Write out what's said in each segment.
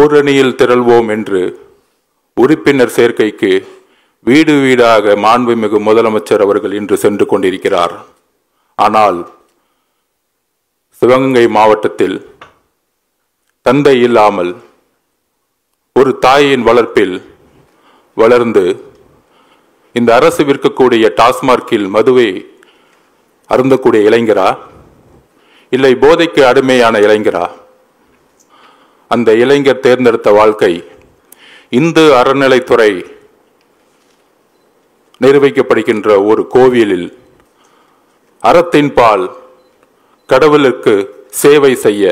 ஓரணியில் திரள்வோம் என்று உறுப்பினர் சேர்க்கைக்கு வீடு வீடாக மாண்புமிகு முதலமைச்சர் அவர்கள் இன்று சென்று கொண்டிருக்கிறார். ஆனால் சிவகங்கை மாவட்டத்தில் தந்தை இல்லாமல் ஒரு தாயின் வளர்ப்பில் வளர்ந்து இந்த அரசு விற்கக்கூடிய டாஸ்மார்க்கில் மதுவை அருந்தக்கூடிய இளைஞரா, இல்லை போதைக்கு அடிமையான இளைஞரா? அந்த இளைஞர் தேர்ந்தெடுத்த வாழ்க்கை இந்து அறநிலைத்துறை நிர்வகிக்கப்படுகின்ற ஒரு கோவிலில் அறத்தின் பால் கடவுளுக்கு சேவை செய்ய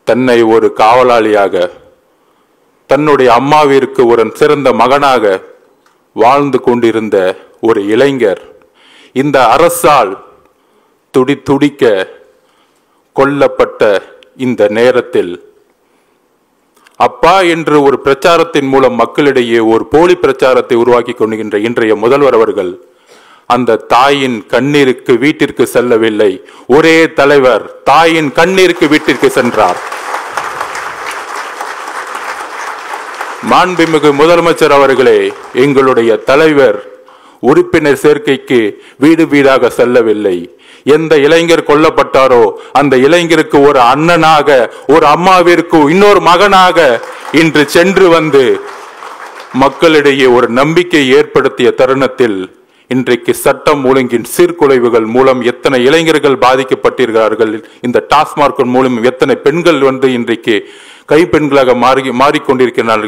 தன்னை ஒரு காவலாளியாக, தன்னுடைய அம்மாவிற்கு ஒரு சிறந்த மகனாக வாழ்ந்து கொண்டிருந்த ஒரு இளைஞர் இந்த அரசால் துடிக்க கொல்லப்பட்ட இந்த நேரத்தில் அப்பா என்று ஒரு பிரச்சாரத்தின் மூலம் மக்களிடையே ஒரு போலி பிரச்சாரத்தை உருவாக்கி கொண்டிருக்கின்ற இன்றைய முதல்வர் அவர்கள் அந்த தாயின் கண்ணீருக்கு வீட்டிற்கு செல்லவில்லை. ஒரே தலைவர் தாயின் கண்ணீருக்கு வீட்டிற்கு சென்றார். மாண்புமிகு முதலமைச்சர் அவர்களே, எங்களுடைய தலைவர் உறுப்பினர் சேர்க்கைக்கு வீடு வீடாக செல்லவில்லை. எந்த இளைஞர் கொல்லப்பட்டாரோ அந்த இளைஞருக்கு ஒரு அண்ணனாக, ஒரு அம்மாவிற்கு இன்னொரு மகனாக இன்று சென்று வந்து மக்களிடையே ஒரு நம்பிக்கை ஏற்படுத்திய தருணத்தில் இன்றைக்கு சட்டம் ஒழுங்கின் சீர்குலைவுகள் மூலம் எத்தனை இளைஞர்கள் பாதிக்கப்பட்டிருக்கிறார்கள், இந்த டாஸ்மார்க் மூலம் எத்தனை பெண்கள் வந்து இன்றைக்கு கைப்பெண்களாக மாறிக்கொண்டிருக்கிறார்கள்.